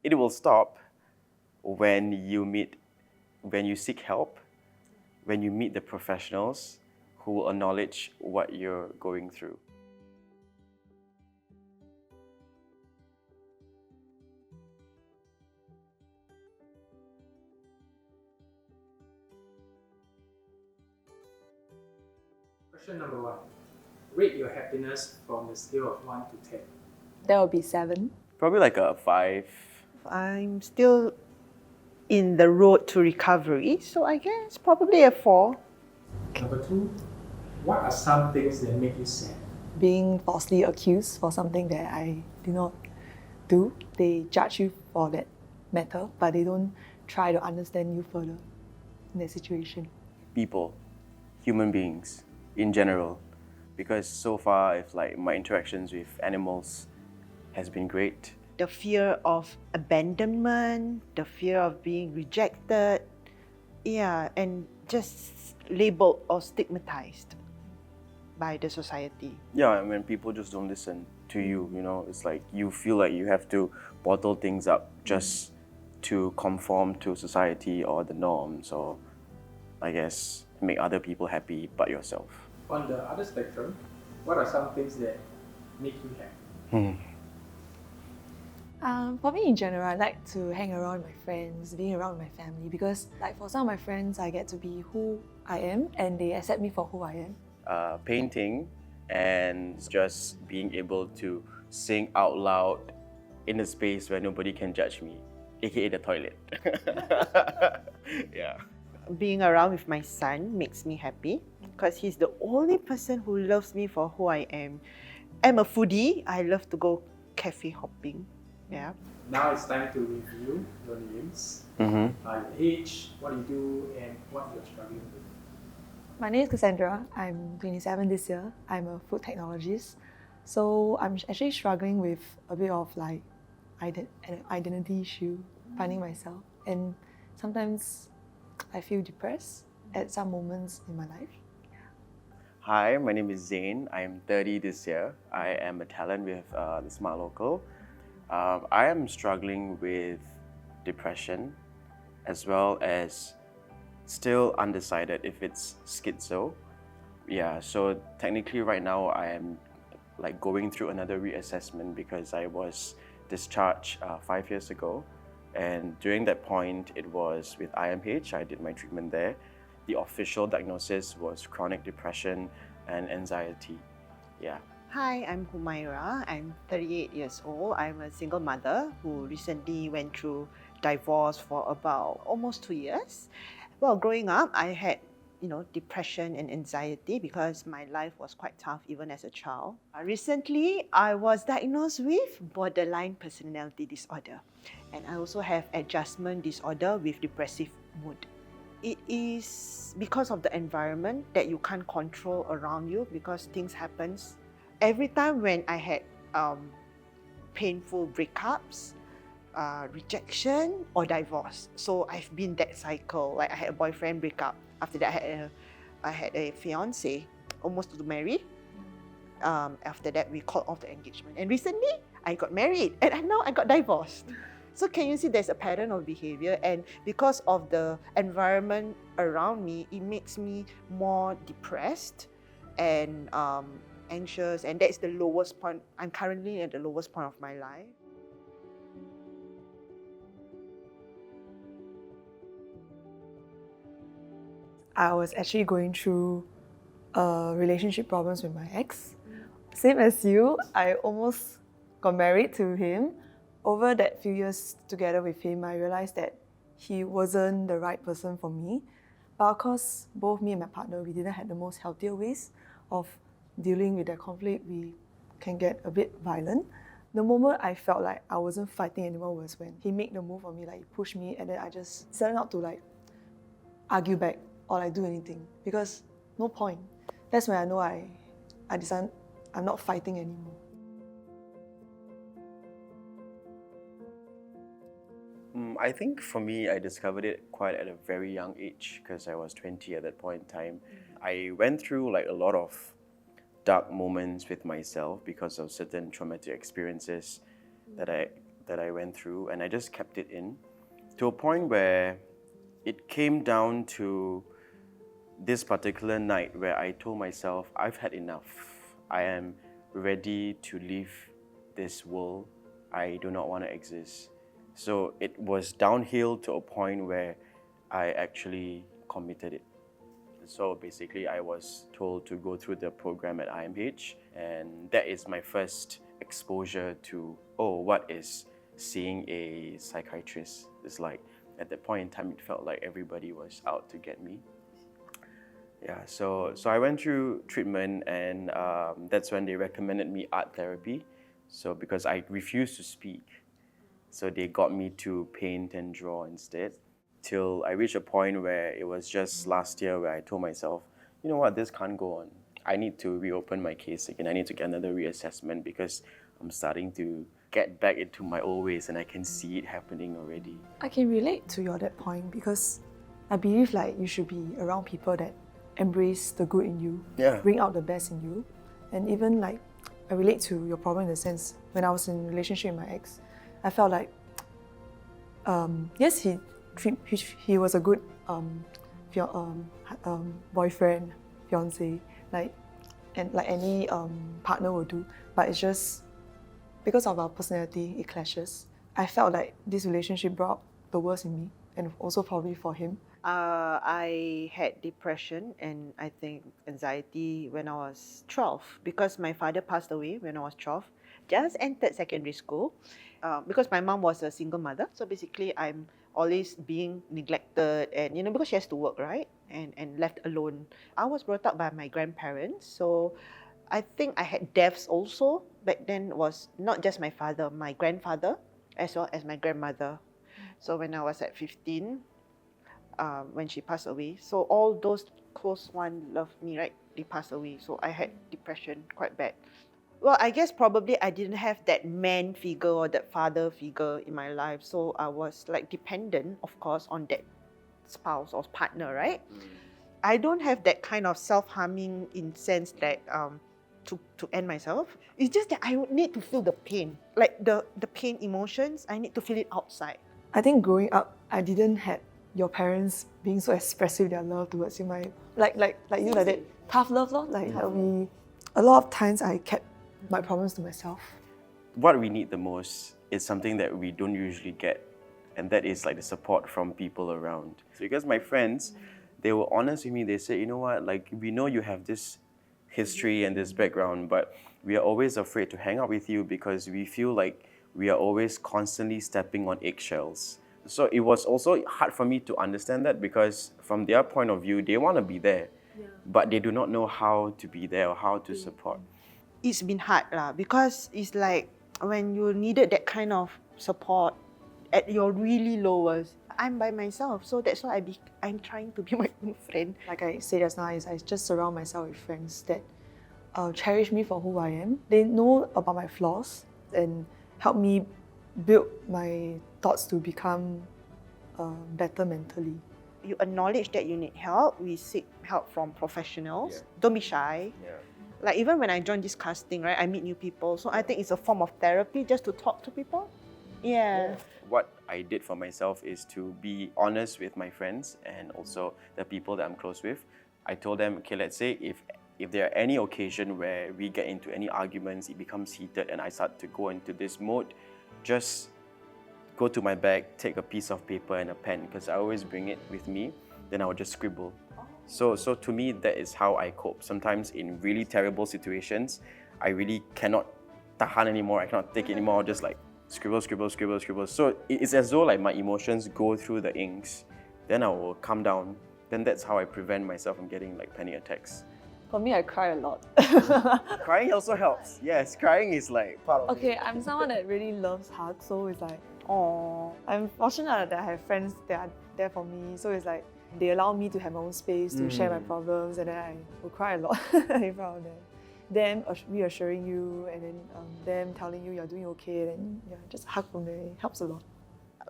It will stop when when you seek help, when you meet the professionals who will acknowledge what you're going through. Question number 1. Rate your happiness from the scale of 1 to 10. That would be 7. Probably like a 5. I'm still in the road to recovery, so I guess probably a 4. Number 2. What are some things that make you sad? Being falsely accused for something that I did not do. They judge you for that matter, but they don't try to understand you further in that situation. People, human beings in general, because so far if like my interactions with animals has been great. The fear of abandonment, the fear of being rejected, and just labeled or stigmatized by the society. Yeah, and when people just don't listen to you, it's like you feel like you have to bottle things up just to conform to society or the norms, or I guess make other people happy but yourself. On the other spectrum, what are some things that make you happy? For me in general, I like to hang around with my friends, being around with my family, because like for some of my friends, I get to be who I am and they accept me for who I am. Painting and just being able to sing out loud in a space where nobody can judge me, aka the toilet. Yeah. Being around with my son makes me happy because he's the only person who loves me for who I am. I'm a foodie. I love to go cafe hopping. Yeah. Now it's time to review your names, Mm-hmm. your age, what you do, and what you're struggling with. My name is Cassandra. I'm 27 this year. I'm a food technologist. So I'm actually struggling with a bit of like an identity issue, finding myself. And sometimes I feel depressed at some moments in my life. Hi, my name is Zane. I'm 30 this year. I am a talent with TheSmartLocal. I am struggling with depression as well as still undecided if it's schizo. Yeah, so technically right now I am like going through another reassessment because I was discharged 5 years ago. And during that point, it was with IMH. I did my treatment there. The official diagnosis was chronic depression and anxiety. Yeah. Hi, I'm Humaira. I'm 38 years old. I'm a single mother who recently went through divorce for about almost 2 years. Well, growing up, I had depression and anxiety because my life was quite tough even as a child. Recently, I was diagnosed with borderline personality disorder, and I also have adjustment disorder with depressive mood. It is because of the environment that you can't control around you because things happen. Every time when I had painful breakups, rejection or divorce. So I've been that cycle. Like I had a boyfriend breakup. After that, I had a fiance, almost to marry. After that, we called off the engagement. And recently, I got married, and now I got divorced. So can you see there's a pattern of behavior, and because of the environment around me, it makes me more depressed and anxious, and that's the lowest point. I'm currently at the lowest point of my life. I was actually going through relationship problems with my ex. Same as you, I almost got married to him. Over that few years together with him, I realized that he wasn't the right person for me. But of course, both me and my partner, we didn't have the most healthier ways of dealing with that conflict. We can get a bit violent. The moment I felt like I wasn't fighting anymore was when he made the move on me, like he pushed me, and then I just decided not to like argue back or like do anything because no point. That's when I know I decided I'm not fighting anymore. I think for me, I discovered it quite at a very young age because I was 20 at that point in time. I went through like a lot of dark moments with myself because of certain traumatic experiences that I that I went through, and I just kept it in to a point where it came down to this particular night where I told myself, I've had enough. I am ready to leave this world. I do not want to exist. So it was downhill to a point where I actually committed it. So basically, I was told to go through the program at IMH, and that is my first exposure to, what is seeing a psychiatrist is like. At that point in time, it felt like everybody was out to get me. Yeah, so I went through treatment, and that's when they recommended me art therapy. So because I refused to speak, so they got me to paint and draw instead. Till I reached a point where it was just last year where I told myself, you know what, this can't go on. I need to reopen my case again. I need to get another reassessment because I'm starting to get back into my old ways, and I can see it happening already. I can relate to that point because I believe like you should be around people that embrace the good in you, Yeah. bring out the best in you. And even like, I relate to your problem in the sense, when I was in a relationship with my ex, I felt like, yes, he was a good boyfriend, fiance, like any partner would do. But it's just, because of our personality, it clashes. I felt like this relationship brought the worst in me, and also probably for him. I had depression and I think anxiety when I was 12 because my father passed away when I was 12. Just entered secondary school because my mom was a single mother. So basically, I'm always being neglected, and because she has to work, right? And left alone. I was brought up by my grandparents, so I think I had deaths also. Back then was not just my father, my grandfather, as well as my grandmother. So when I was at 15, when she passed away, so all those close ones loved me, right? They passed away, so I had depression quite bad. Well, I guess probably I didn't have that man figure or that father figure in my life, so I was like dependent, of course, on that spouse or partner, right? I don't have that kind of self-harming in sense that to end myself. It's just that I would need to feel the pain, like the pain emotions. I need to feel it outside. I think growing up, I didn't have your parents being so expressive their love towards you. Like that tough love, lor. A lot of times I kept my problems to myself. What we need the most is something that we don't usually get, and that is like the support from people around. So because my friends, they were honest with me. They said, you know what, like we know you have this history and this background, but we are always afraid to hang out with you because we feel like we are always constantly stepping on eggshells. So it was also hard for me to understand that because from their point of view, they want to be there, but they do not know how to be there or how to support. It's been hard because it's like when you needed that kind of support at your really lowest, I'm by myself. So that's why I'm trying to be my own friend. Like I said just now, I just surround myself with friends that cherish me for who I am. They know about my flaws and help me build my thoughts to become better mentally. You acknowledge that you need help. We seek help from professionals. Don't be shy. Like even when I join this casting, right, I meet new people. So I think it's a form of therapy just to talk to people. What I did for myself is to be honest with my friends and also the people that I'm close with. I told them, okay, let's say if there are any occasion where we get into any arguments, it becomes heated and I start to go into this mode, just go to my bag, take a piece of paper and a pen because I always bring it with me, then I will just scribble. So to me, that is how I cope. Sometimes in really terrible situations, I really cannot tahan anymore, I cannot take it anymore, I'll just like scribble. So it's as though like my emotions go through the inks, then I will calm down. Then that's how I prevent myself from getting like panic attacks. For me, I cry a lot. Crying also helps. Yes, crying is like part of it. Okay, I'm someone that really loves hugs, so it's like, Oh, I'm fortunate that I have friends that are there for me. So it's like, they allow me to have my own space to share my problems, and then I will cry a lot in front of them. Them reassuring you, and then them telling you you're doing okay, and just a hug from them, it helps a lot.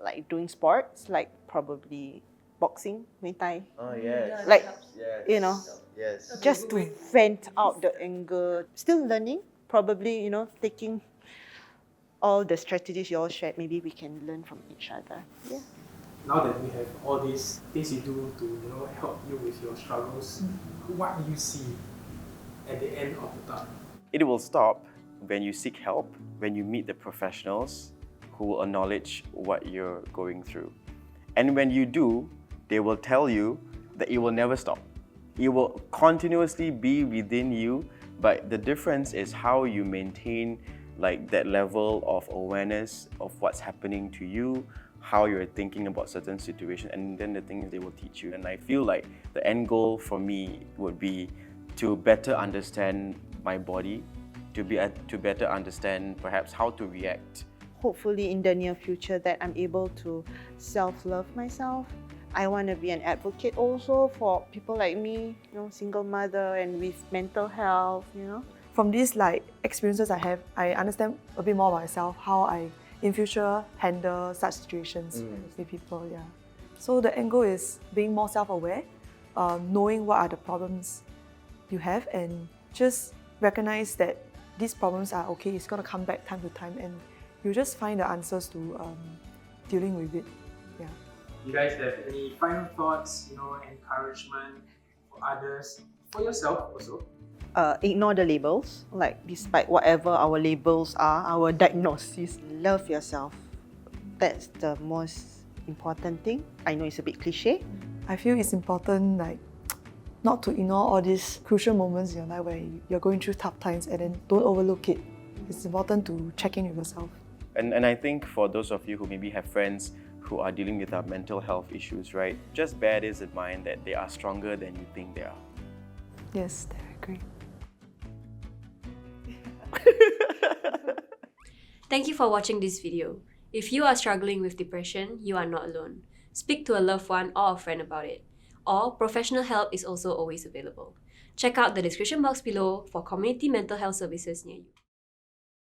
like doing sports, like probably boxing, Muay Thai. Oh yes. Like, Yes. Yes. just to vent out the anger. Still learning, probably, taking all the strategies you all shared, maybe we can learn from each other. Yeah. Now that we have all these things you do to help you with your struggles, what do you see at the end of the tunnel? It will stop when you seek help, when you meet the professionals who will acknowledge what you're going through. And when you do, they will tell you that it will never stop. It will continuously be within you, but the difference is how you maintain like that level of awareness of what's happening to you, how you're thinking about certain situations, and then the things they will teach you. And I feel like the end goal for me would be to better understand my body, to better understand perhaps how to react. Hopefully in the near future that I'm able to self-love myself. I want to be an advocate also for people like me, single mother and with mental health, From these experiences I have, I understand a bit more about myself, how I in future handle such situations with people. Yeah. So the end goal is being more self-aware, knowing what are the problems you have, and just recognize that these problems are okay. It's gonna come back time to time, and you just find the answers to dealing with it. Yeah. You guys have any final thoughts, encouragement for others, for yourself also? Ignore the labels, despite whatever our labels are, our diagnosis, love yourself. That's the most important thing. I know it's a bit cliche. I feel it's important not to ignore all these crucial moments in your life where you're going through tough times, and then don't overlook it. It's important to check in with yourself. And I think for those of you who maybe have friends who are dealing with mental health issues, right, just bear this in mind that they are stronger than you think they are. Yes, I agree. Thank you for watching this video. If you are struggling with depression, you are not alone. Speak to a loved one or a friend about it. Or professional help is also always available. Check out the description box below for community mental health services near you.